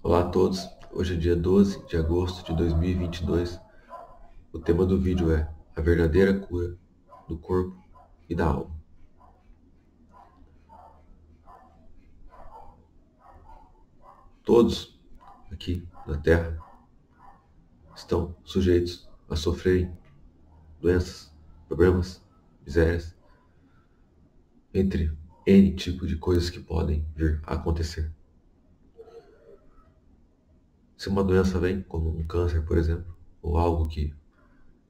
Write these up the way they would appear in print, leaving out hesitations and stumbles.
Olá a todos, hoje é dia 12 de agosto de 2022. O tema do vídeo é a verdadeira cura do corpo e da alma. Todos aqui na Terra estão sujeitos a sofrerem doenças, problemas, misérias, entre N tipo de coisas que podem vir a acontecer. Se uma doença vem, como um câncer, por exemplo, ou algo que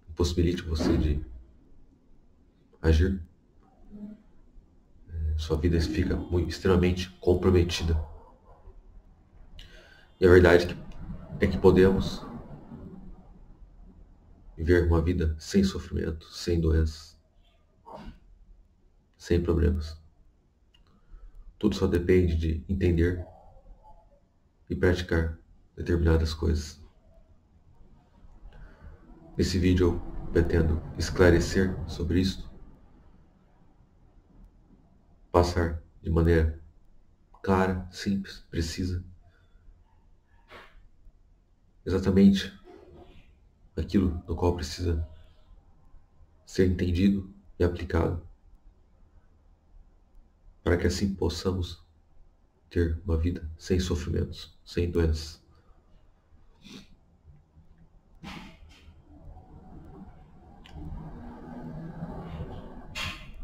impossibilite você de agir, sua vida fica extremamente comprometida. E a verdade é que podemos viver uma vida sem sofrimento, sem doenças, sem problemas. Tudo só depende de entender e praticar determinadas coisas. Nesse vídeo eu pretendo esclarecer sobre isso, passar de maneira clara, simples, precisa, exatamente aquilo do qual precisa ser entendido e aplicado, para que assim possamos ter uma vida sem sofrimentos, sem doenças.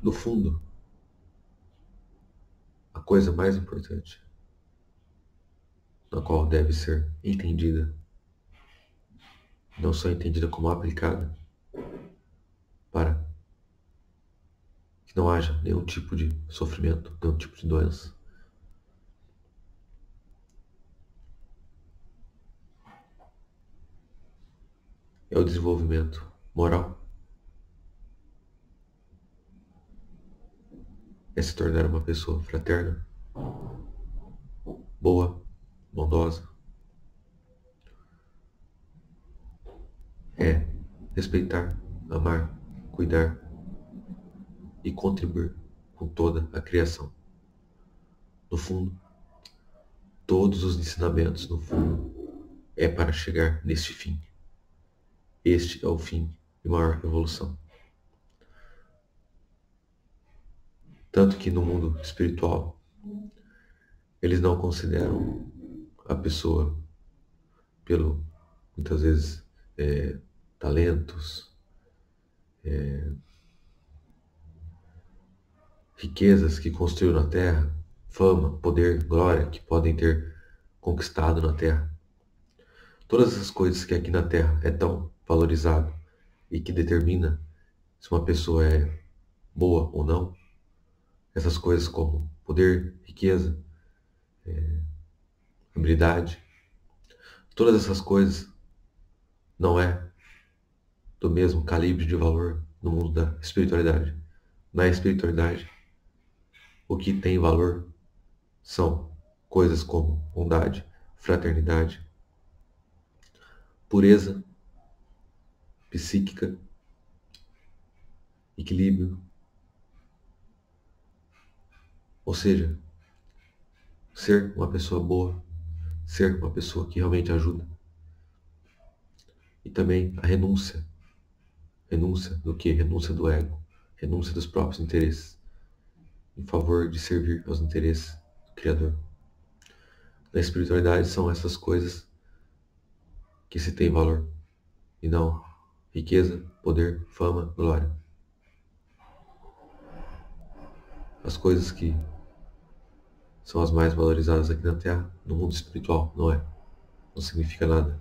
No fundo, a coisa mais importante, na qual deve ser entendida, não só entendida como aplicada, para que não haja nenhum tipo de sofrimento, nenhum tipo de doença, é o desenvolvimento moral, é se tornar uma pessoa fraterna, boa, bondosa, é respeitar, amar, cuidar e contribuir com toda a criação. No fundo, todos os ensinamentos, no fundo, é para chegar neste fim. Este é o fim de maior evolução. Tanto que no mundo espiritual, eles não consideram a pessoa pelo, muitas vezes, talentos, riquezas que construiu na Terra, fama, poder, glória que podem ter conquistado na Terra. Todas essas coisas que aqui na Terra é tão valorizado e que determina se uma pessoa é boa ou não, essas coisas como poder, riqueza, habilidade, todas essas coisas não é do mesmo calibre de valor no mundo da espiritualidade. Na espiritualidade, o que tem valor são coisas como bondade, fraternidade, pureza psíquica, equilíbrio, ou seja, ser uma pessoa boa, ser uma pessoa que realmente ajuda. E também a renúncia. Renúncia do quê? Renúncia do ego, renúncia dos próprios interesses, em favor de servir aos interesses do Criador. Na espiritualidade são essas coisas que se tem valor, e não riqueza, poder, fama, glória. As coisas que são as mais valorizadas aqui na Terra, no mundo espiritual, não é. Não significa nada.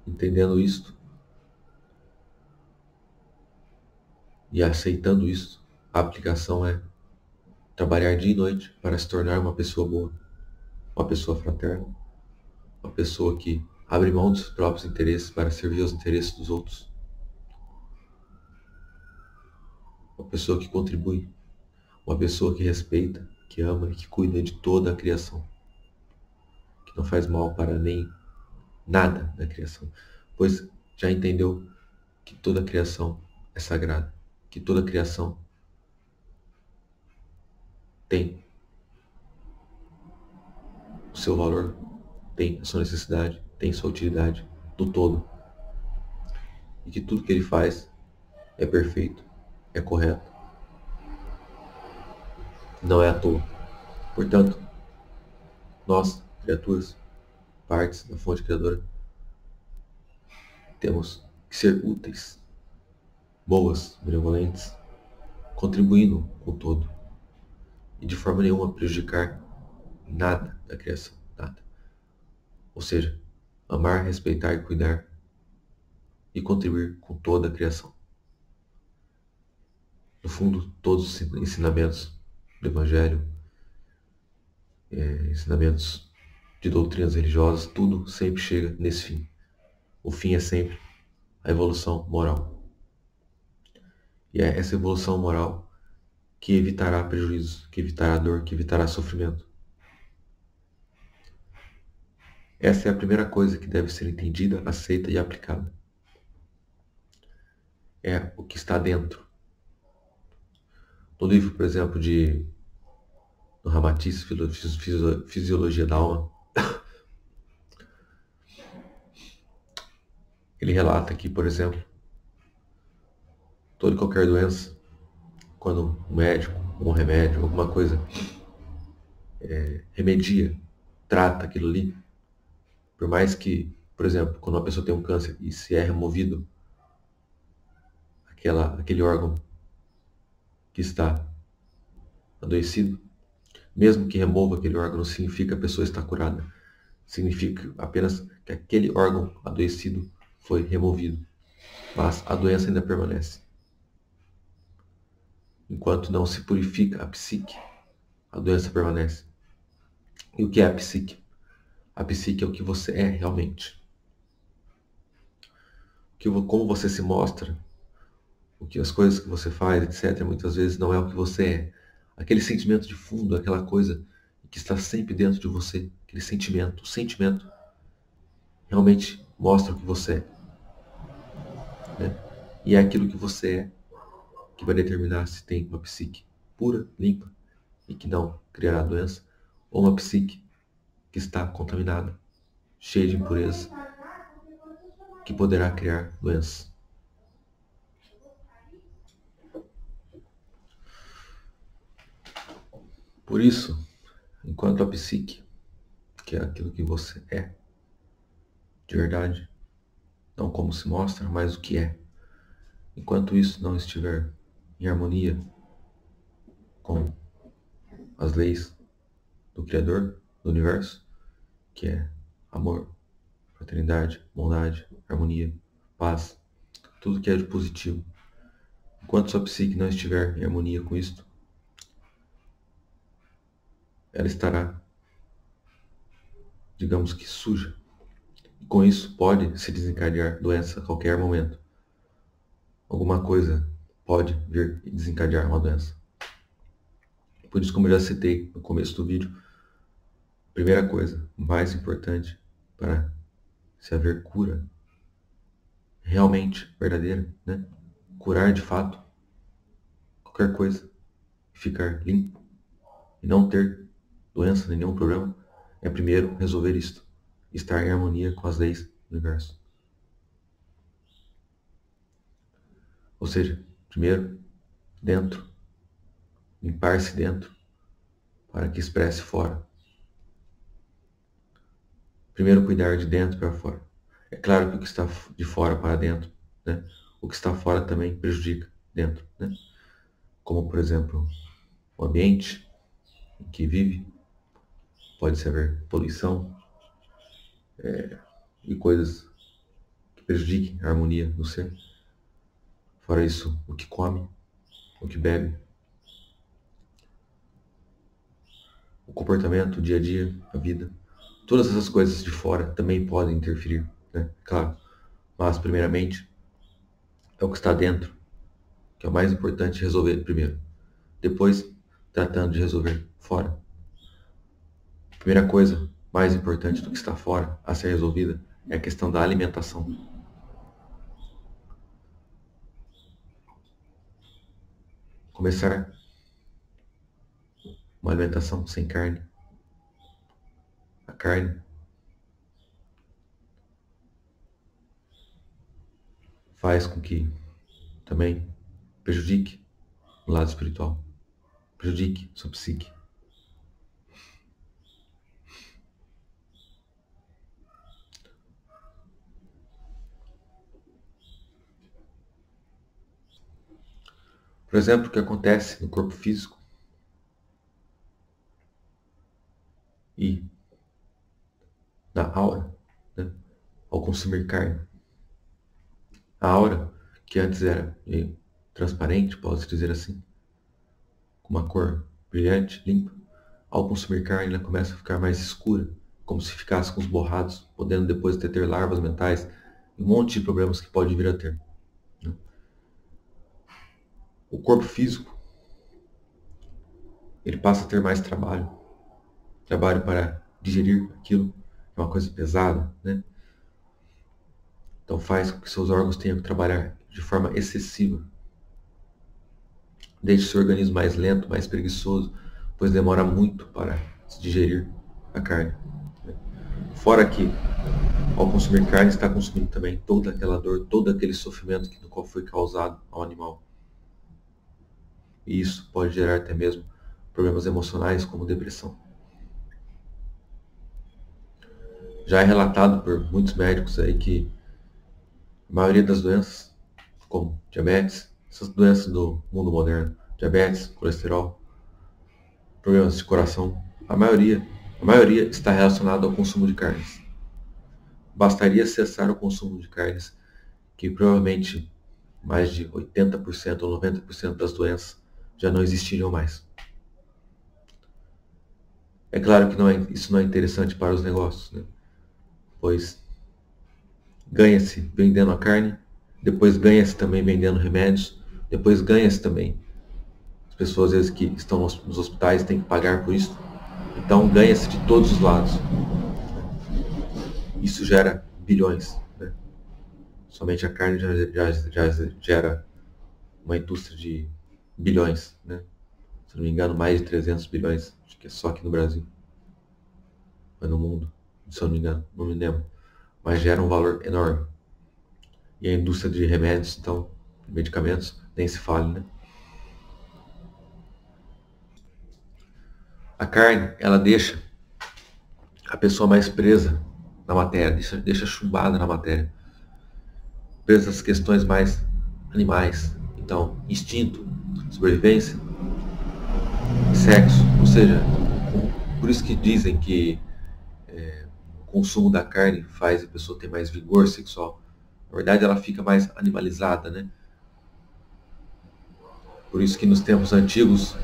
Entendendo isto e aceitando isso, a aplicação é trabalhar dia e noite para se tornar uma pessoa boa, uma pessoa fraterna, uma pessoa que abre mão dos próprios interesses para servir aos interesses dos outros, uma pessoa que contribui, uma pessoa que respeita, que ama e que cuida de toda a criação, que não faz mal para nem nada da criação, pois já entendeu que toda a criação é sagrada, que toda a criação tem seu valor, tem a sua necessidade, tem sua utilidade do todo. E que tudo que ele faz é perfeito, é correto, não é à toa. Portanto, nós, criaturas, partes da fonte criadora, temos que ser úteis, boas, benevolentes, contribuindo com o todo. E de forma nenhuma prejudicar nada da criação, nada. Ou seja, amar, respeitar e cuidar e contribuir com toda a criação. No fundo, todos os ensinamentos do Evangelho, ensinamentos de doutrinas religiosas, tudo sempre chega nesse fim. O fim é sempre a evolução moral. E é essa evolução moral que evitará prejuízos, que evitará dor, que evitará sofrimento. Essa é a primeira coisa que deve ser entendida, aceita e aplicada. É o que está dentro. No livro, por exemplo, do Ramatiz, Fisiologia da Alma, ele relata que, por exemplo, toda e qualquer doença, quando um médico, um remédio, alguma coisa remedia, trata aquilo ali, por mais que, por exemplo, quando uma pessoa tem um câncer e se é removido aquele órgão que está adoecido, mesmo que remova aquele órgão, não significa que a pessoa está curada. Significa apenas que aquele órgão adoecido foi removido, mas a doença ainda permanece. Enquanto não se purifica a psique, a doença permanece. E o que é a psique? A psique é o que você é realmente. Como você se mostra, as coisas que você faz, etc., muitas vezes não é o que você é. Aquele sentimento de fundo, aquela coisa que está sempre dentro de você, aquele sentimento, o sentimento realmente mostra o que você é. Né? E é aquilo que você é que vai determinar se tem uma psique pura, limpa e que não criará doença, ou uma psique que está contaminada, cheia de impureza, que poderá criar doença. Por isso, enquanto a psique, que é aquilo que você é, de verdade, não como se mostra, mas o que é, enquanto isso não estiver em harmonia com as leis do Criador, do Universo, que é amor, fraternidade, bondade, harmonia, paz, tudo que é de positivo. Enquanto sua psique não estiver em harmonia com isto, ela estará, digamos que, suja. E com isso pode se desencadear doença a qualquer momento. Alguma coisa pode vir e desencadear uma doença. Por isso, como eu já citei no começo do vídeo, a primeira coisa mais importante para se haver cura realmente verdadeira, né? Curar de fato qualquer coisa, ficar limpo e não ter doença, nenhum problema, é primeiro resolver isto, estar em harmonia com as leis do universo. Ou seja, primeiro, dentro, limpar-se dentro, para que expresse fora. Primeiro, cuidar de dentro para fora. É claro que o que está de fora para dentro, né? O que está fora também prejudica dentro, né? Como, por exemplo, o ambiente em que vive, pode haver poluição e coisas que prejudiquem a harmonia do ser. Fora isso, o que come, o que bebe, o comportamento, o dia a dia, a vida. Todas essas coisas de fora também podem interferir, né? Claro. Mas, primeiramente, é o que está dentro, que é o mais importante resolver primeiro. Depois, tratando de resolver fora. A primeira coisa mais importante do que está fora a ser resolvida é a questão da alimentação. Começar uma alimentação sem carne. carne faz com que também prejudique o lado espiritual, prejudique sua psique. Por exemplo, o que acontece no corpo físico e na aura, né, ao consumir carne. A aura, que antes era transparente, pode-se dizer assim, com uma cor brilhante, limpa, ao consumir carne ela começa a ficar mais escura, como se ficasse com os borrados, podendo depois ter larvas mentais e um monte de problemas que pode vir a ter. Né? O corpo físico, ele passa a ter mais trabalho para digerir aquilo, é uma coisa pesada, né? Então faz com que seus órgãos tenham que trabalhar de forma excessiva. Deixe seu organismo mais lento, mais preguiçoso, pois demora muito para se digerir a carne. Fora que, ao consumir carne, está consumindo também toda aquela dor, todo aquele sofrimento no qual foi causado ao animal. E isso pode gerar até mesmo problemas emocionais como depressão. Já é relatado por muitos médicos aí que a maioria das doenças, como diabetes, essas doenças do mundo moderno, diabetes, colesterol, problemas de coração, a maioria está relacionada ao consumo de carnes. Bastaria cessar o consumo de carnes, que provavelmente mais de 80% ou 90% das doenças já não existiriam mais. É claro que isso não é interessante para os negócios, né? Pois ganha-se vendendo a carne, depois ganha-se também vendendo remédios, depois ganha-se também. As pessoas às vezes que estão nos hospitais têm que pagar por isso. Então ganha-se de todos os lados. Isso gera bilhões. Né? Somente a carne já gera uma indústria de bilhões. Né? Se não me engano, mais de 300 bilhões. Acho que é só aqui no Brasil. Mas no mundo, se eu não me engano, não me lembro. Mas gera um valor enorme. E a indústria de remédios, então, de medicamentos, nem se fale, né? A carne, ela deixa a pessoa mais presa na matéria, deixa chumbada na matéria. Presa às questões mais animais. Então, instinto, sobrevivência, sexo. Ou seja, por isso que dizem que o consumo da carne faz a pessoa ter mais vigor sexual. Na verdade, ela fica mais animalizada, né? Por isso que nos tempos antigos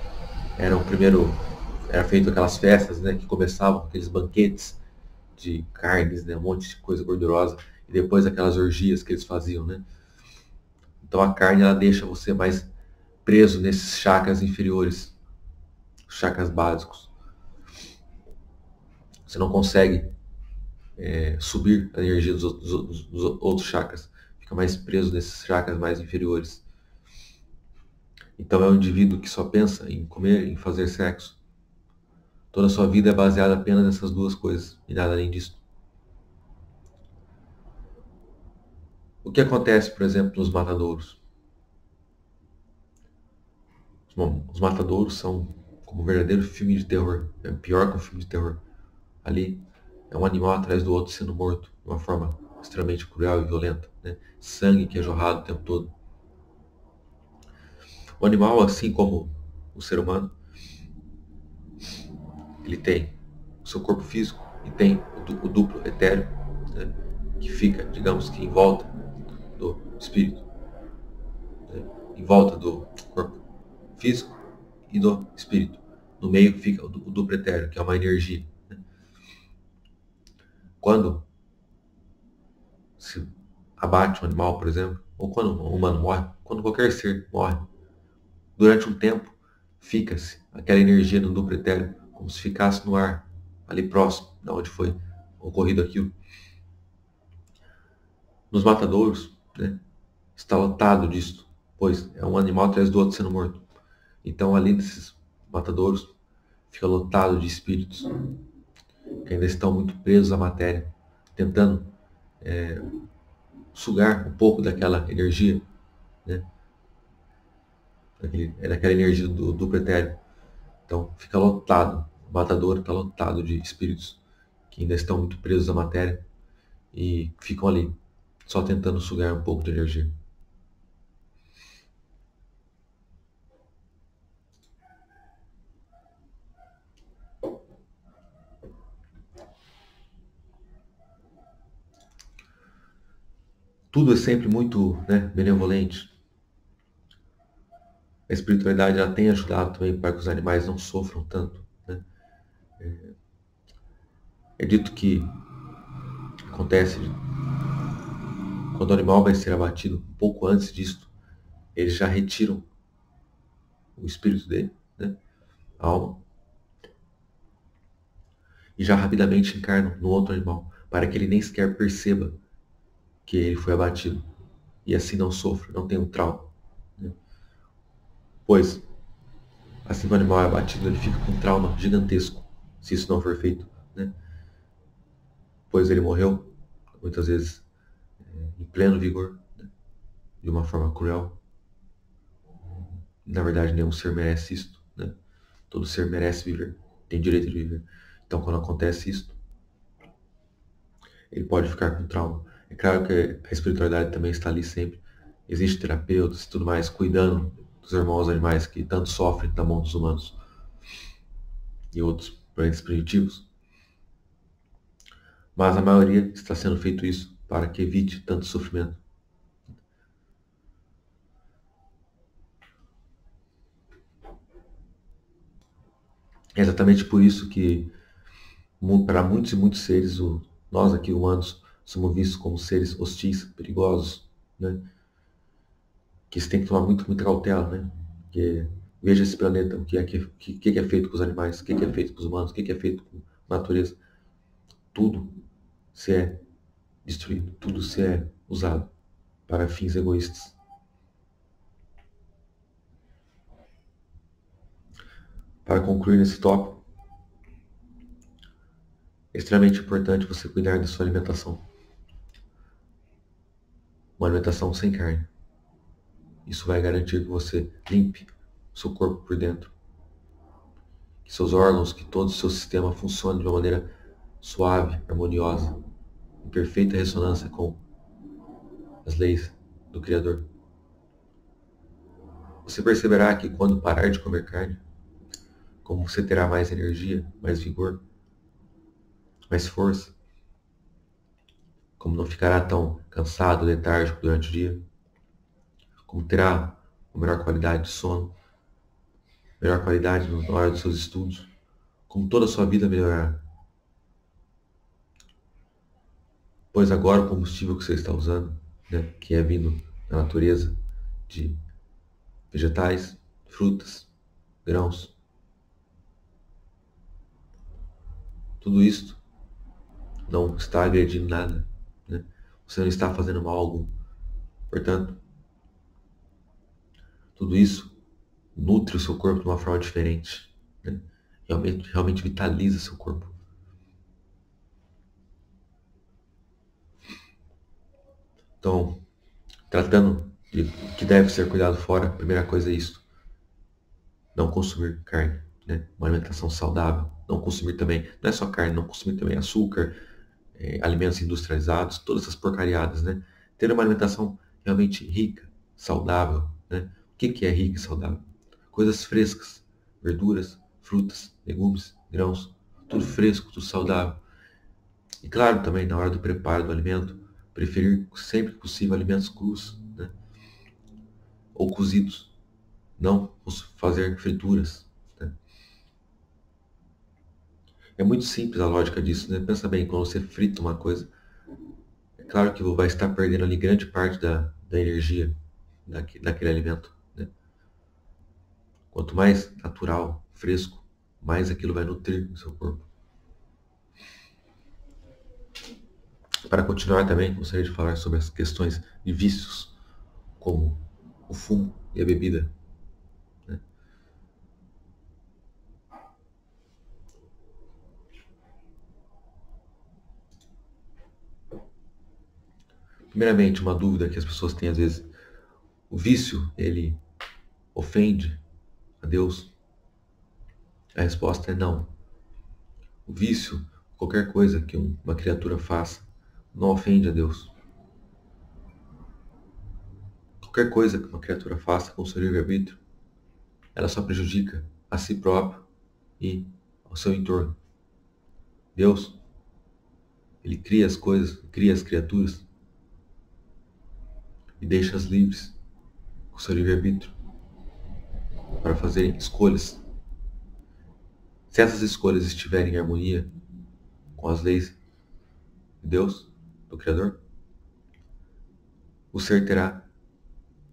era feito aquelas festas, né, que começavam aqueles banquetes de carnes, né, um monte de coisa gordurosa, e depois aquelas orgias que eles faziam, né? Então a carne ela deixa você mais preso nesses chakras inferiores, os chakras básicos. Você não consegue subir a energia dos outros chakras, fica mais preso nesses chakras mais inferiores. Então é um indivíduo que só pensa em comer, em fazer sexo. Toda a sua vida é baseada apenas nessas duas coisas e nada além disso. O que acontece, por exemplo, nos matadouros? Os matadouros são como um verdadeiro filme de terror. É pior que um filme de terror. Ali é um animal atrás do outro sendo morto de uma forma extremamente cruel e violenta. Né? Sangue que é jorrado o tempo todo. O animal, assim como o ser humano, ele tem o seu corpo físico e tem o duplo etéreo, né? Que fica, digamos que em volta do espírito, né? Em volta do corpo físico e do espírito. No meio fica o duplo etéreo, que é uma energia. Né? Quando se abate um animal, por exemplo, ou quando um humano morre, quando qualquer ser morre, durante um tempo fica-se aquela energia no duplo etéreo, como se ficasse no ar, ali próximo de onde foi ocorrido aquilo. Nos matadouros, né, está lotado disso, pois é um animal atrás do outro sendo morto. Então, ali desses matadouros, fica lotado de espíritos. que ainda estão muito presos à matéria, tentando sugar um pouco daquela energia, né? Daquela energia do duplo etéreo. Então fica lotado, o matadouro está lotado de espíritos que ainda estão muito presos à matéria e ficam ali, só tentando sugar um pouco de energia. Tudo é sempre muito, né, benevolente. A espiritualidade ela tem ajudado também para que os animais não sofram tanto, né? É dito que acontece quando o animal vai ser abatido, um pouco antes disso, eles já retiram o espírito dele, né, a alma, e já rapidamente encarnam no outro animal, para que ele nem sequer perceba que ele foi abatido, e assim não sofra, não tenha um trauma, né? Pois, assim que o animal é abatido, ele fica com um trauma gigantesco, se isso não for feito, né? Pois ele morreu, muitas vezes, em pleno vigor, né, de uma forma cruel. Na verdade, nenhum ser merece isto, né? Todo ser merece viver, tem direito de viver. Então, quando acontece isso, ele pode ficar com trauma. É claro que a espiritualidade também está ali sempre. Existem terapeutas e tudo mais cuidando dos irmãos animais que tanto sofrem na mão dos humanos e outros planetas primitivos. Mas a maioria está sendo feito isso para que evite tanto sofrimento. É exatamente por isso que, para muitos e muitos seres, nós aqui humanos somos vistos como seres hostis, perigosos, né? Que você tem que tomar muita cautela, né? Porque veja esse planeta, o que é feito com os animais, o que é feito com os humanos, o que é feito com a natureza. Tudo se é destruído, tudo se é usado para fins egoístas. Para concluir nesse tópico, é extremamente importante você cuidar da sua alimentação. Uma alimentação sem carne. Isso vai garantir que você limpe o seu corpo por dentro. Que seus órgãos, que todo o seu sistema funcione de uma maneira suave, harmoniosa, em perfeita ressonância com as leis do Criador. Você perceberá que quando parar de comer carne, como você terá mais energia, mais vigor, mais força, como não ficará tão cansado, letárgico durante o dia, como terá uma melhor qualidade de sono, melhor qualidade na hora dos seus estudos, como toda a sua vida melhorará. Pois agora o combustível que você está usando, né, que é vindo da natureza, de vegetais, frutas, grãos, tudo isto não está agredindo nada, né? Você não está fazendo mal algum. Portanto, tudo isso nutre o seu corpo de uma forma diferente, né? Realmente vitaliza seu corpo. Então, tratando de que deve ser cuidado fora, a primeira coisa é isso. Não consumir carne, né? Uma alimentação saudável. Não consumir também, não é só carne, não consumir também açúcar, alimentos industrializados, todas essas porcariadas, né? Ter uma alimentação realmente rica, saudável, né? O que é rica e saudável? Coisas frescas, verduras, frutas, legumes, grãos, tudo fresco, tudo saudável. E claro, também na hora do preparo do alimento, preferir sempre que possível alimentos crus, né? Ou cozidos, não fazer frituras, né? É muito simples a lógica disso, né? Pensa bem, quando você frita uma coisa, é claro que vai estar perdendo ali grande parte da energia daquele alimento, né? Quanto mais natural, fresco, mais aquilo vai nutrir o seu corpo. Para continuar também, gostaria de falar sobre as questões de vícios, como o fumo e a bebida, né? Primeiramente, uma dúvida que as pessoas têm às vezes. O vício, ele ofende a Deus? A resposta é não. O vício, qualquer coisa que uma criatura faça, não ofende a Deus. Qualquer coisa que uma criatura faça com o seu livre-arbítrio, ela só prejudica a si próprio e ao seu entorno. Deus, ele cria as coisas, cria as criaturas e deixa-as livres com o seu livre-arbítrio para fazerem escolhas. Se essas escolhas estiverem em harmonia com as leis de Deus, do Criador, o ser terá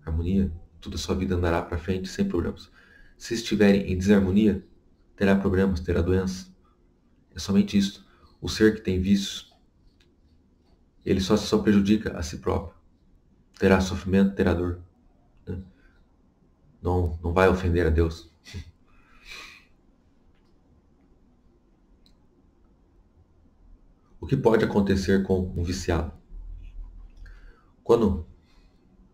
harmonia, toda a sua vida andará para frente sem problemas. Se estiverem em desarmonia, terá problemas, terá doenças. É somente isso. O ser que tem vícios, ele só prejudica a si próprio. Terá sofrimento, terá dor. Né? Não vai ofender a Deus. O que pode acontecer com um viciado? Quando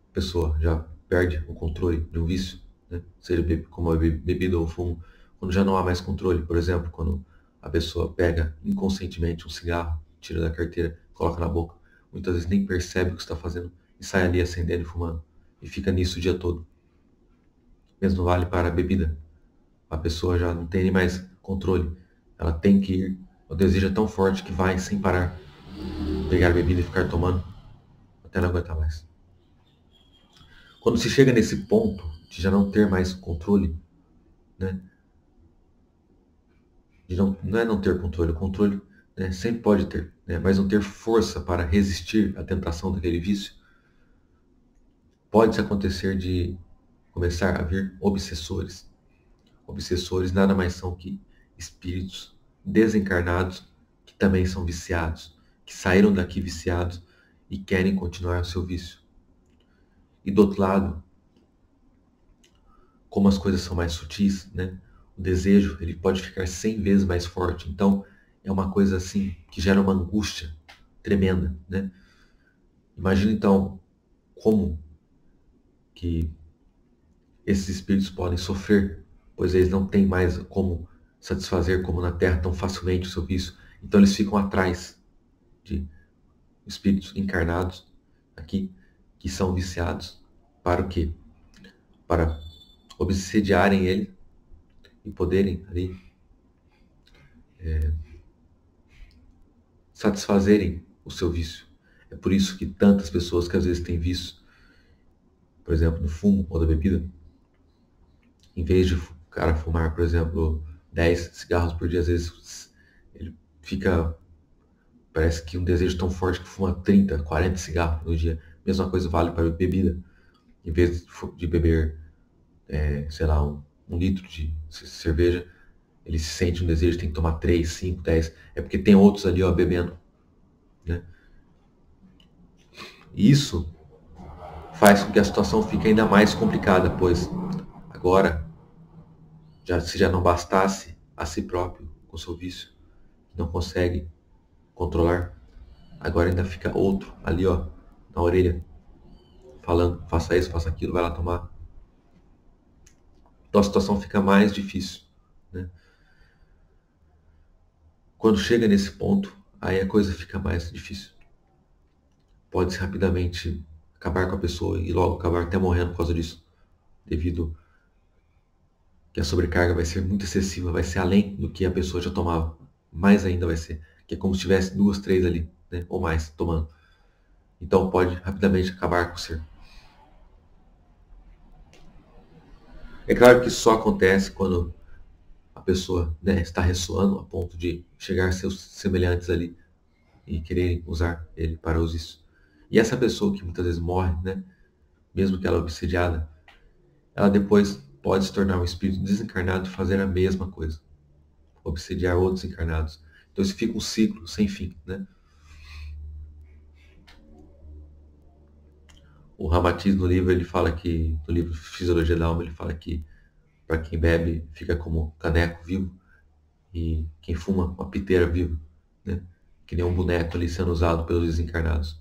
a pessoa já perde o controle de um vício, né? Seja como a bebida ou fumo, quando já não há mais controle, por exemplo, quando a pessoa pega inconscientemente um cigarro, tira da carteira, coloca na boca, muitas vezes nem percebe o que está fazendo e sai ali acendendo e fumando, e fica nisso o dia todo. Mesmo vale para a bebida. A pessoa já não tem nem mais controle, ela tem que ir, o desejo é tão forte que vai sem parar, pegar a bebida e ficar tomando, até não aguentar mais. Quando se chega nesse ponto de já não ter mais controle, né? De não é não ter controle, o controle, né, sempre pode ter, né? Mas não ter força para resistir à tentação daquele vício, pode acontecer de começar a vir obsessores. Obsessores nada mais são que espíritos desencarnados que também são viciados, que saíram daqui viciados e querem continuar o seu vício. E do outro lado, como as coisas são mais sutis, né? O desejo ele pode ficar 100 vezes mais forte. Então, é uma coisa assim que gera uma angústia tremenda, né? Imagina então como que esses espíritos podem sofrer, pois eles não têm mais como satisfazer como na Terra tão facilmente o seu vício. Então eles ficam atrás de espíritos encarnados aqui que são viciados para o quê? Para obsediarem ele e poderem ali satisfazerem o seu vício. É por isso que tantas pessoas que às vezes têm vício, por exemplo, no fumo ou da bebida, em vez de o cara fumar, por exemplo, 10 cigarros por dia, às vezes ele fica, parece que um desejo tão forte que fuma 30, 40 cigarros no dia. Mesma coisa vale para a bebida. Em vez de beber, sei lá, um litro de cerveja, ele se sente um desejo, tem que tomar 3, 5, 10. É porque tem outros ali, ó, bebendo. Né? E isso faz com que a situação fique ainda mais complicada, pois agora, se já não bastasse a si próprio com seu vício, não consegue controlar, agora ainda fica outro ali, ó, na orelha, falando, faça isso, faça aquilo, vai lá tomar. Então a situação fica mais difícil, né? Quando chega nesse ponto, aí a coisa fica mais difícil. Pode-se rapidamente acabar com a pessoa e logo acabar até morrendo por causa disso, devido que a sobrecarga vai ser muito excessiva, vai ser além do que a pessoa já tomava. Mais ainda vai ser, que é como se tivesse 2, 3 ali, né, ou mais, tomando. Então pode rapidamente acabar com o ser. É claro que isso só acontece quando a pessoa, né, está ressoando a ponto de chegar a seus semelhantes ali e quererem usar ele para os isso. E essa pessoa que muitas vezes morre, né, mesmo que ela é obsediada, ela depois pode se tornar um espírito desencarnado e fazer a mesma coisa, obsediar outros encarnados. Então isso fica um ciclo sem fim, né? O Ramatiz no livro, ele fala que, no livro Fisiologia da Alma, ele fala que para quem bebe fica como caneco vivo e quem fuma uma piteira viva, né? Que nem um boneco ali sendo usado pelos desencarnados.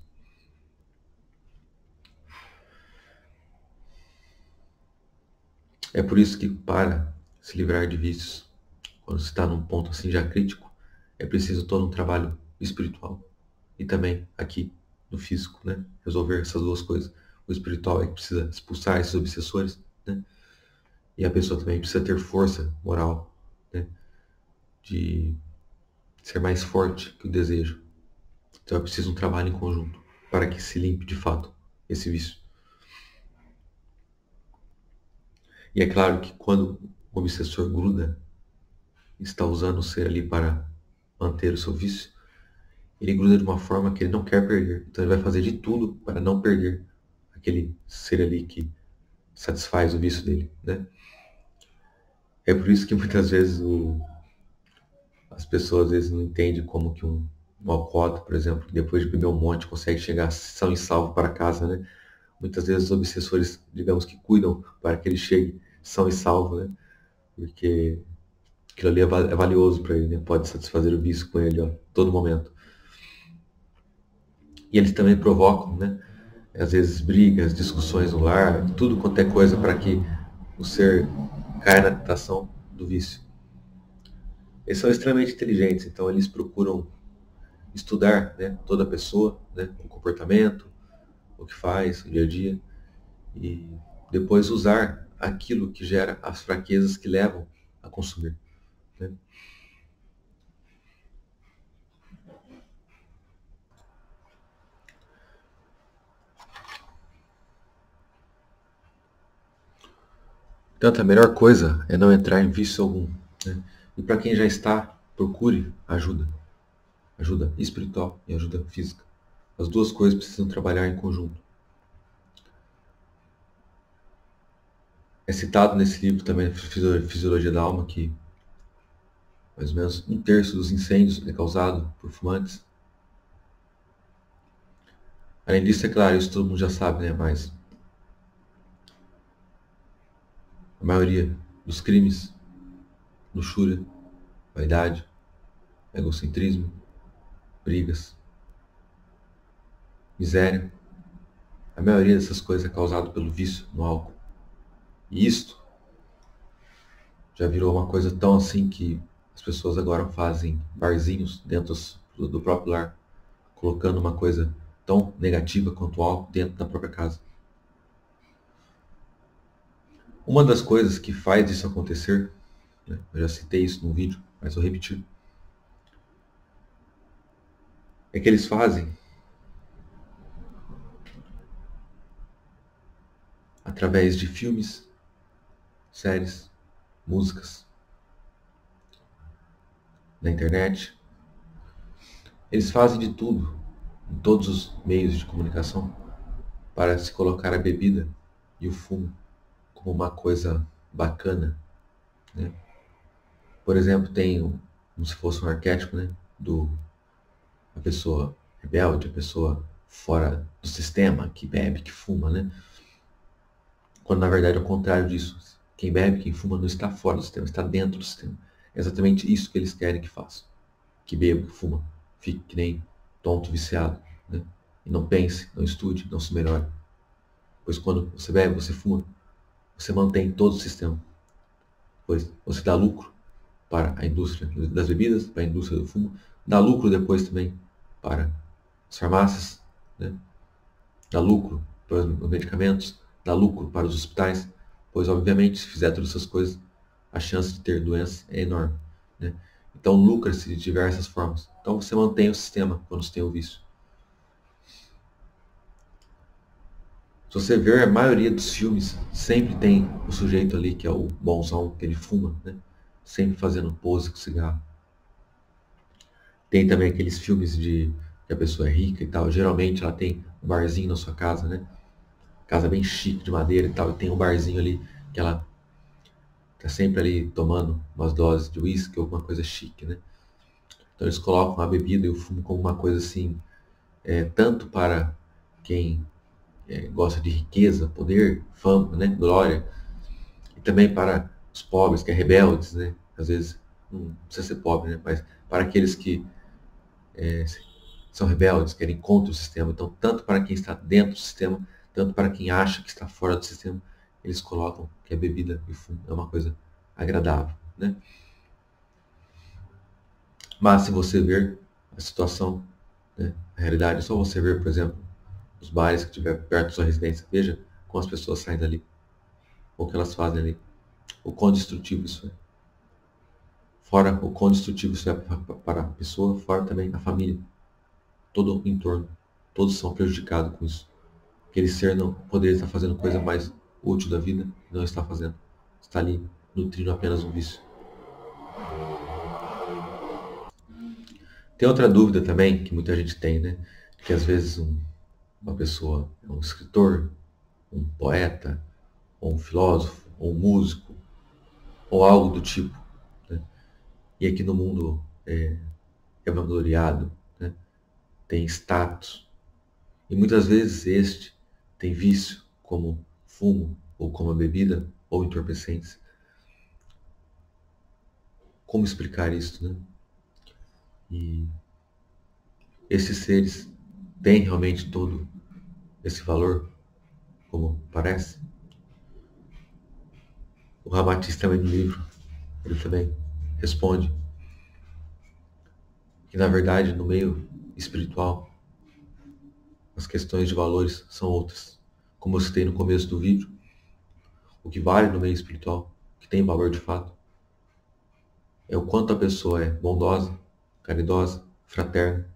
É por isso que para se livrar de vícios, quando se está num ponto assim já crítico, é preciso todo um trabalho espiritual. E também aqui, no físico, né? Resolver essas duas coisas. O espiritual é que precisa expulsar esses obsessores, né? E a pessoa também precisa ter força moral, né? De ser mais forte que o desejo. Então é preciso um trabalho em conjunto para que se limpe de fato esse vício. E é claro que quando o obsessor gruda, está usando o ser ali para manter o seu vício, ele gruda de uma forma que ele não quer perder. Então ele vai fazer de tudo para não perder aquele ser ali que satisfaz o vício dele, né? É por isso que muitas vezes as pessoas às vezes não entendem como que um alcoólatra, por exemplo, depois de beber um monte, consegue chegar são e salvo para casa, né? Muitas vezes os obsessores, digamos que cuidam para que ele chegue são e salvo, né? Porque aquilo ali é valioso para ele, né? Pode satisfazer o vício com ele, ó, todo momento. E eles também provocam, né? Às vezes brigas, discussões no lar, tudo quanto é coisa para que o ser caia na tentação do vício. Eles são extremamente inteligentes, então eles procuram estudar, né, toda a pessoa, né, o comportamento, o que faz, o dia a dia, e depois usar aquilo que gera as fraquezas que levam a consumir, né? Portanto, a melhor coisa é não entrar em vício algum, né? E para quem já está, procure ajuda. Ajuda espiritual e ajuda física. As duas coisas precisam trabalhar em conjunto. É citado nesse livro também, Fisiologia da Alma, que mais ou menos um terço dos incêndios é causado por fumantes. Além disso, é claro, isso todo mundo já sabe, né? Mas a maioria dos crimes, luxúria, vaidade, egocentrismo, brigas, miséria, a maioria dessas coisas é causada pelo vício no álcool. E isto já virou uma coisa tão assim que as pessoas agora fazem barzinhos dentro do próprio lar, colocando uma coisa tão negativa quanto o álcool dentro da própria casa. Uma das coisas que faz isso acontecer, né, eu já citei isso num vídeo, mas vou repetir, é que eles fazem através de filmes, séries, músicas, na internet. Eles fazem de tudo, em todos os meios de comunicação, para se colocar a bebida e o fumo como uma coisa bacana, né? Por exemplo, tem como se fosse um arquétipo, né, do a pessoa rebelde, a pessoa fora do sistema, que bebe, que fuma, né? Quando na verdade é o contrário disso. Quem bebe, quem fuma não está fora do sistema, está dentro do sistema. É exatamente isso que eles querem que faça. Que beba, que fuma, fique que nem tonto, viciado, né? E não pense, não estude, não se melhore. Pois quando você bebe, você fuma, você mantém todo o sistema. Pois você dá lucro para a indústria das bebidas, para a indústria do fumo, dá lucro depois também para as farmácias, né? Dá lucro para os medicamentos, dá lucro para os hospitais, pois obviamente se fizer todas essas coisas, a chance de ter doença é enorme, né? Então lucra-se de diversas formas. Então você mantém o sistema quando você tem o vício. Se você ver, a maioria dos filmes sempre tem o sujeito ali que é o bonzão, que ele fuma, né? Sempre fazendo pose com cigarro. Tem também aqueles filmes de que a pessoa é rica e tal. Geralmente ela tem um barzinho na sua casa, né? Casa bem chique de madeira e tal. E tem um barzinho ali que ela tá sempre ali tomando umas doses de uísque ou alguma coisa chique, né? Então eles colocam a bebida e o fumo como uma coisa assim, tanto para quem gosta de riqueza, poder, fama, né? Glória, e também para os pobres, que é rebeldes, né? Às vezes, não precisa ser pobre, né? Mas para aqueles que são rebeldes, querem contra o sistema. Então, tanto para quem está dentro do sistema, tanto para quem acha que está fora do sistema, eles colocam que a bebida e fumo é uma coisa agradável, né? Mas se você ver a situação, né, a realidade, é só você ver, por exemplo, os bares que tiver perto da sua residência, veja como as pessoas saem dali, ou o que elas fazem ali, o quão destrutivo isso é. Fora o quão destrutivo isso é para a pessoa, fora também a família, todo o entorno, todos são prejudicados com isso. Aquele ser não poderia estar fazendo coisa mais útil da vida, não está fazendo. Está ali nutrindo apenas um vício. Tem outra dúvida também, que muita gente tem, né? Que às vezes uma pessoa é um escritor, um poeta, ou um filósofo, ou um músico, ou algo do tipo, né? E aqui no mundo é vangloriado, né? Tem status, e muitas vezes este tem vício, como fumo, ou como a bebida, ou entorpecentes. Como explicar isso, né? E esses seres têm realmente todo esse valor, como parece? O Ramatiz também no livro, ele também responde que na verdade no meio espiritual as questões de valores são outras. Como eu citei no começo do vídeo, o que vale no meio espiritual, o que tem valor de fato, é o quanto a pessoa é bondosa, caridosa, fraterna,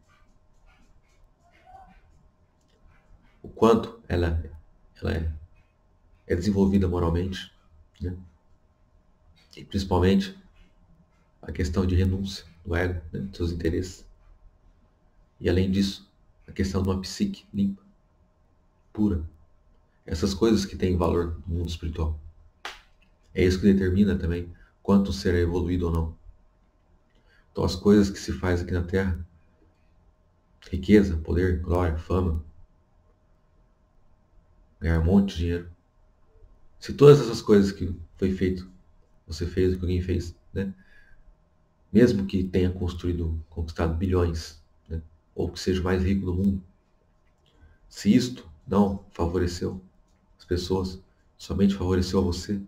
o quanto ela é desenvolvida moralmente, né? E principalmente a questão de renúncia do ego, né, dos seus interesses. E além disso, a questão de uma psique limpa, pura. Essas coisas que têm valor no mundo espiritual. É isso que determina também quanto o ser é evoluído ou não. Então as coisas que se faz aqui na Terra, riqueza, poder, glória, fama, ganhar um monte de dinheiro. Se todas essas coisas que foi feito, você fez, que alguém fez, né? Mesmo que tenha conquistado bilhões, né? Ou que seja o mais rico do mundo, se isto não favoreceu as pessoas, somente favoreceu a você,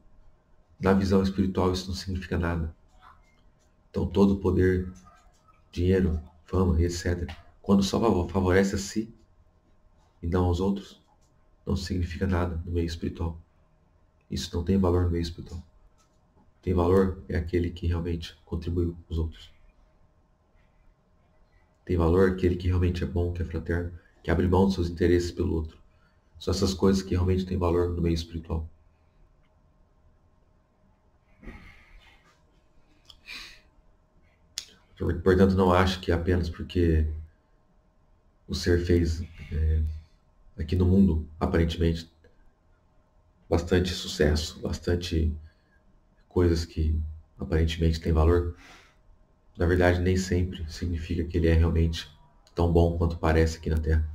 na visão espiritual isso não significa nada. Então todo o poder, dinheiro, fama e etc., quando só favorece a si e não aos outros, não significa nada no meio espiritual. Isso não tem valor no meio espiritual. Tem valor é aquele que realmente contribuiu com os outros. Tem valor aquele que realmente é bom, que é fraterno, que abre mão dos seus interesses pelo outro. São essas coisas que realmente têm valor no meio espiritual. Portanto, não acho que é apenas porque o ser fez aqui no mundo, aparentemente, bastante sucesso, bastante coisas que aparentemente têm valor, na verdade nem sempre significa que ele é realmente tão bom quanto parece aqui na Terra.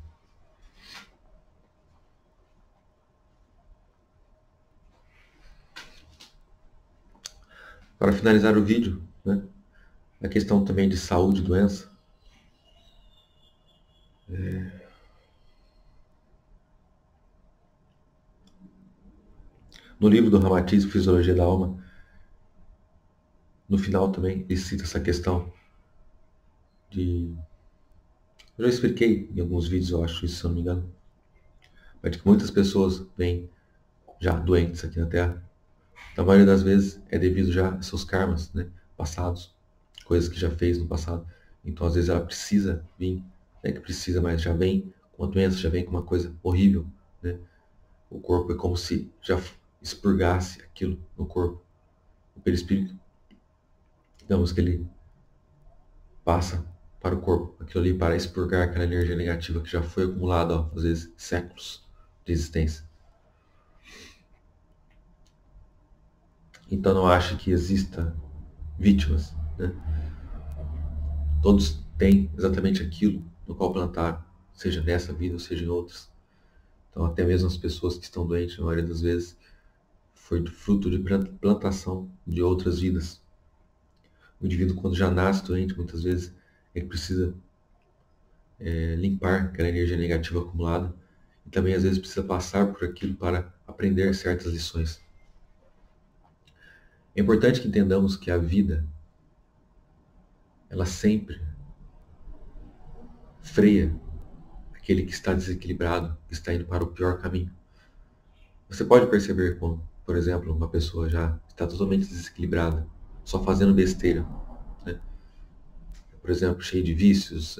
Para finalizar o vídeo, né, a questão também de saúde e doença, no livro do Ramatiz, Fisiologia da Alma, no final também ele cita essa questão de... Eu já expliquei em alguns vídeos, eu acho isso, se eu não me engano, mas de que muitas pessoas vêm já doentes aqui na Terra. Na maioria das vezes é devido já a seus karmas, né, passados, coisas que já fez no passado. Então, às vezes ela precisa vir, né, que precisa, mas já vem com uma doença, já vem com uma coisa horrível, né? O corpo é como se já expurgasse aquilo no corpo. O perispírito, digamos que ele passa para o corpo, aquilo ali para expurgar aquela energia negativa que já foi acumulada, ó, às vezes séculos de existência. Então não acho que exista vítimas, né? Todos têm exatamente aquilo no qual plantaram, seja nessa vida ou seja em outras. Então até mesmo as pessoas que estão doentes, na maioria das vezes, foi fruto de plantação de outras vidas. O indivíduo, quando já nasce doente, muitas vezes, ele precisa limpar aquela energia negativa acumulada e também, às vezes, precisa passar por aquilo para aprender certas lições. É importante que entendamos que a vida, ela sempre freia aquele que está desequilibrado, que está indo para o pior caminho. Você pode perceber quando, por exemplo, uma pessoa já está totalmente desequilibrada, só fazendo besteira, né? Por exemplo, cheio de vícios,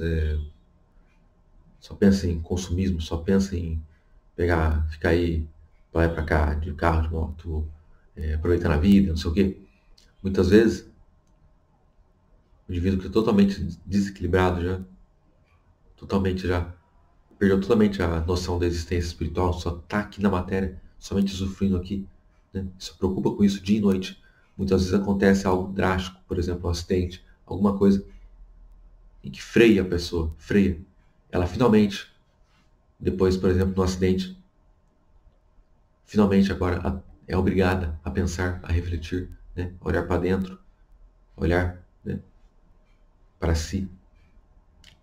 só pensa em consumismo, só pensa em pegar, ficar aí, vai para cá, de carro, de moto, aproveitando a vida, não sei o quê. Muitas vezes, o indivíduo que é totalmente desequilibrado já, totalmente já, perdeu totalmente a noção da existência espiritual, só está aqui na matéria, somente usufruindo aqui, né? Se preocupa com isso dia e noite. Muitas vezes acontece algo drástico, por exemplo, um acidente, alguma coisa em que freia a pessoa, freia. Ela finalmente, depois, por exemplo, no acidente, finalmente agora é obrigada a pensar, a refletir, né? A olhar para dentro, olhar, né, para si.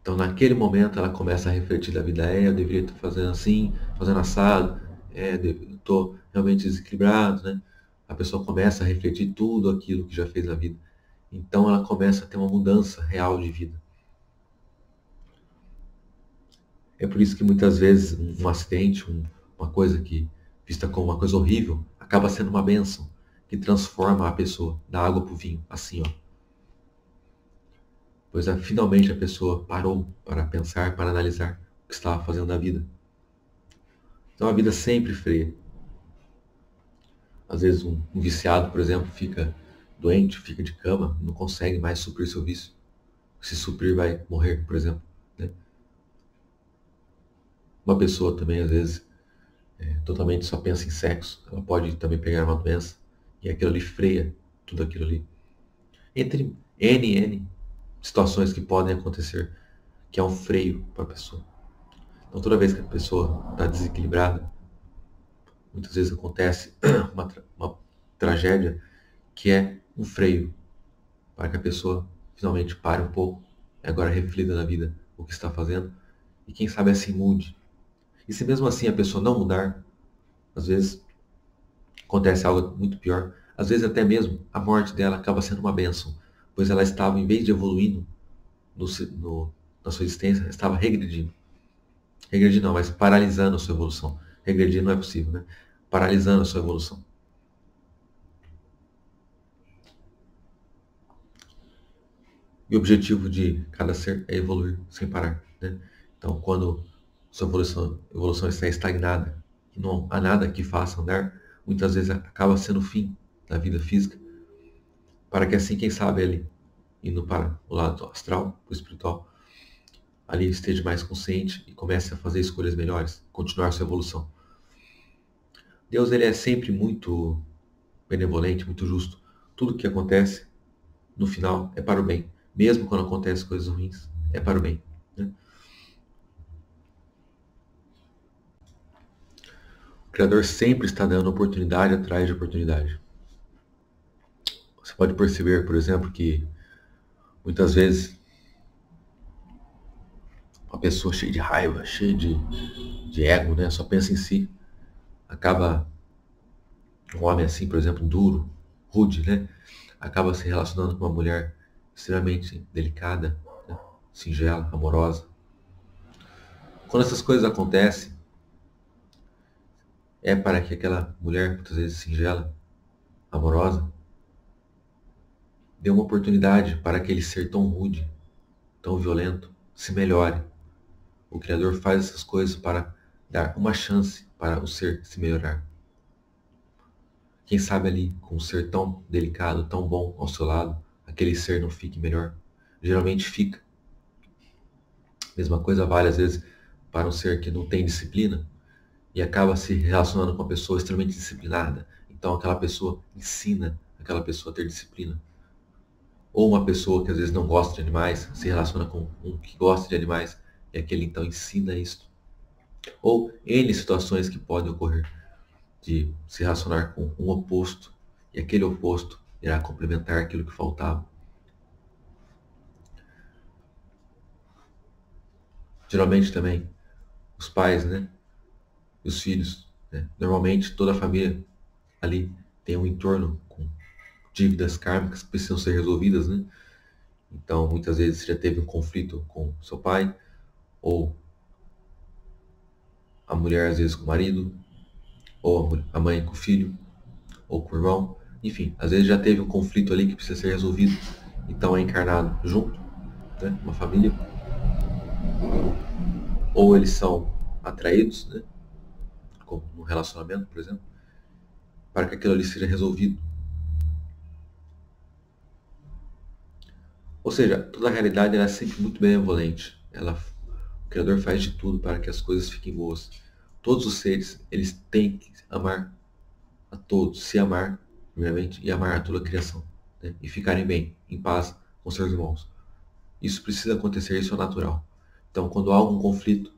Então, naquele momento, ela começa a refletir da vida. Eu deveria estar fazendo assim, fazendo assado. Eu estou realmente desequilibrado, né? A pessoa começa a refletir tudo aquilo que já fez na vida. Então, ela começa a ter uma mudança real de vida. É por isso que muitas vezes um acidente, uma coisa que vista como uma coisa horrível, acaba sendo uma bênção que transforma a pessoa da água para o vinho, assim, ó. Pois finalmente a pessoa parou para pensar, para analisar o que estava fazendo da vida. Então a vida sempre freia. Às vezes um viciado, por exemplo, fica doente, fica de cama, não consegue mais suprir seu vício. Se suprir, vai morrer, por exemplo, né? Uma pessoa também, às vezes, totalmente só pensa em sexo, ela pode também pegar uma doença e aquilo ali freia tudo aquilo ali. Entre N situações que podem acontecer, que é um freio para a pessoa. Então toda vez que a pessoa está desequilibrada, muitas vezes acontece uma tragédia que é um freio para que a pessoa finalmente pare um pouco e agora reflita na vida o que está fazendo e quem sabe assim mude. E se mesmo assim a pessoa não mudar, às vezes acontece algo muito pior, às vezes até mesmo a morte dela acaba sendo uma bênção, pois ela estava, em vez de evoluindo na sua existência, estava regredindo. Regredindo não, mas paralisando a sua evolução. Regredir não é possível, né? Paralisando a sua evolução. E o objetivo de cada ser é evoluir sem parar, né? Então, quando sua evolução está estagnada e não há nada que faça andar, muitas vezes acaba sendo o fim da vida física, para que assim, quem sabe, ele, indo para o lado astral, o espiritual, ali esteja mais consciente e comece a fazer escolhas melhores, continuar sua evolução. Deus, ele é sempre muito benevolente, muito justo. Tudo que acontece, no final, é para o bem. Mesmo quando acontecem coisas ruins, é para o bem, né? O Criador sempre está dando oportunidade atrás de oportunidade. Você pode perceber, por exemplo, que muitas vezes uma pessoa cheia de raiva, cheia de ego, né? Só pensa em si. Acaba um homem assim, por exemplo, duro, rude, né? Acaba se relacionando com uma mulher extremamente delicada, né? Singela, amorosa. Quando essas coisas acontecem, é para que aquela mulher, muitas vezes singela, amorosa, dê uma oportunidade para aquele ser tão rude, tão violento, se melhore. O Criador faz essas coisas para dar uma chance para o ser se melhorar. Quem sabe ali, com um ser tão delicado, tão bom ao seu lado, aquele ser não fique melhor. Geralmente fica. Mesma coisa vale às vezes para um ser que não tem disciplina e acaba se relacionando com uma pessoa extremamente disciplinada. Então aquela pessoa ensina aquela pessoa a ter disciplina. Ou uma pessoa que às vezes não gosta de animais, se relaciona com um que gosta de animais, e aquele então ensina isso. Ou N situações que podem ocorrer de se relacionar com um oposto, e aquele oposto irá complementar aquilo que faltava. Geralmente também, os pais, né, e os filhos, né? Normalmente toda a família ali tem um entorno com dívidas kármicas que precisam ser resolvidas, né? Então, muitas vezes você já teve um conflito com seu pai, ou a mulher às vezes com o marido, ou a mãe com o filho, ou com o irmão. Enfim, às vezes já teve um conflito ali que precisa ser resolvido. Então é encarnado junto, né? Uma família. Ou eles são atraídos, né? Como no relacionamento, por exemplo, para que aquilo ali seja resolvido. Ou seja, toda a realidade ela é sempre muito benevolente. O Criador faz de tudo para que as coisas fiquem boas. Todos os seres, eles têm que amar a todos, se amar, primeiramente, e amar a toda a criação, né? E ficarem bem, em paz com seus irmãos. Isso precisa acontecer, isso é natural. Então, quando há algum conflito,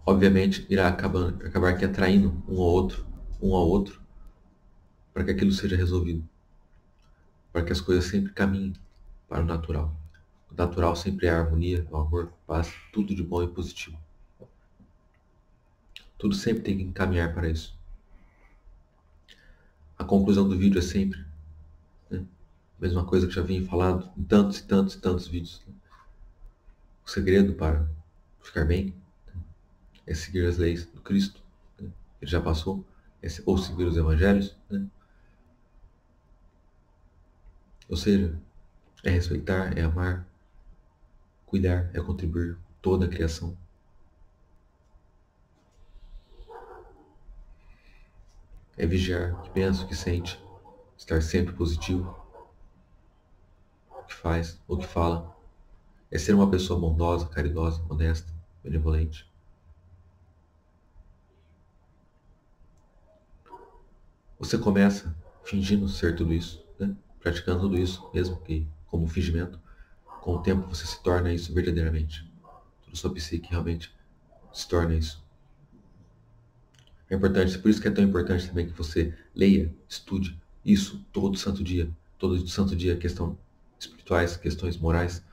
obviamente irá acabar que atraindo um ao outro, para que aquilo seja resolvido, para que as coisas sempre caminhem para o natural. O natural sempre é a harmonia, o amor, a paz, tudo de bom e positivo. Tudo sempre tem que encaminhar para isso. A conclusão do vídeo é sempre, né, a mesma coisa que já vinha falado em tantos e tantos e tantos vídeos. Né? O segredo para ficar bem, né, é seguir as leis do Cristo. Né? Ele já passou, ou seguir os evangelhos. Né? Ou seja, é respeitar, é amar, cuidar, é contribuir toda a criação. É vigiar o que pensa, o que sente, estar sempre positivo, o que faz, o que fala. É ser uma pessoa bondosa, caridosa, honesta, benevolente. Você começa fingindo ser tudo isso, né? Praticando tudo isso, mesmo que como fingimento. Com o tempo você se torna isso verdadeiramente. Toda a sua psique realmente se torna isso. É importante, por isso que é tão importante também que você leia, estude isso todo santo dia, questões espirituais, questões morais,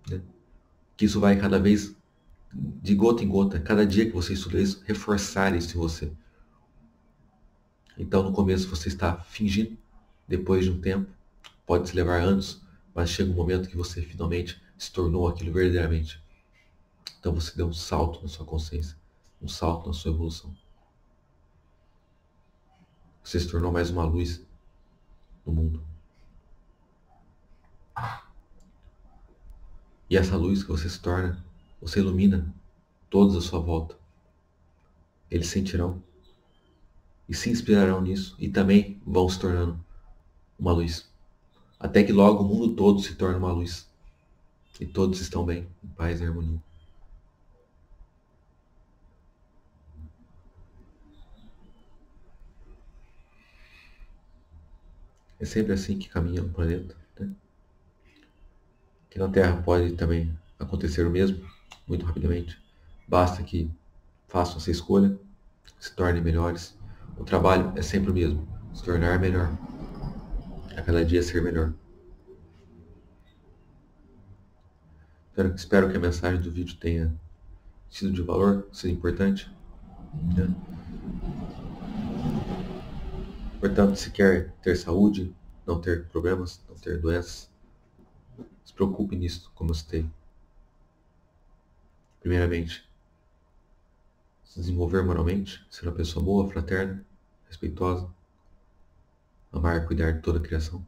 né? Que isso vai cada vez, de gota em gota, cada dia que você estuda isso, reforçar isso em você. Então no começo você está fingindo, depois de um tempo, pode se levar anos, mas chega um momento que você finalmente se tornou aquilo verdadeiramente. Então você deu um salto na sua consciência, um salto na sua evolução. Você se tornou mais uma luz no mundo. E essa luz que você se torna, você ilumina todos à sua volta. Eles sentirão e se inspirarão nisso e também vão se tornando uma luz. Até que logo o mundo todo se torne uma luz. E todos estão bem, em paz e harmonia. É sempre assim que caminha o planeta, né? Que na Terra pode também acontecer o mesmo, muito rapidamente. Basta que façam essa escolha, se tornem melhores. O trabalho é sempre o mesmo, se tornar melhor. A cada dia ser melhor. Espero que a mensagem do vídeo tenha sido de valor, sido importante. Né? Portanto, se quer ter saúde, não ter problemas, não ter doenças, se preocupe nisso, como eu citei. Primeiramente, se desenvolver moralmente, ser uma pessoa boa, fraterna, respeitosa, amar e cuidar de toda a criação.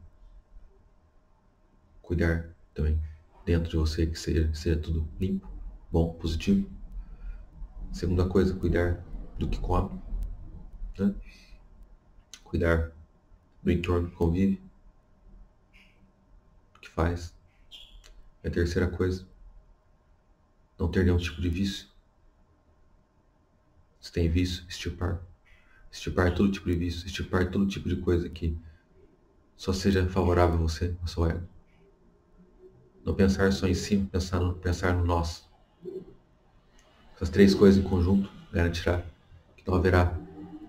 Cuidar também dentro de você que seja tudo limpo, bom, positivo. Segunda coisa, cuidar do que come, né? Cuidar do entorno que convive, do que faz. E a terceira coisa, não ter nenhum tipo de vício. Se tem vício, extirpar. Extirpar todo tipo de vício, extirpar todo tipo de coisa que só seja favorável a você, ao seu ego. Não pensar só em si, pensar no nós. Essas três coisas em conjunto garantirá que não haverá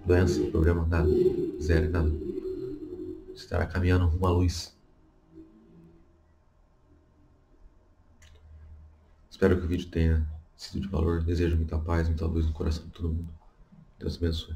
doença, problema, nada. Zero, nada. Você estará caminhando rumo à luz. Espero que o vídeo tenha sinto de valor, desejo muita paz, muita luz no coração de todo mundo. Deus abençoe.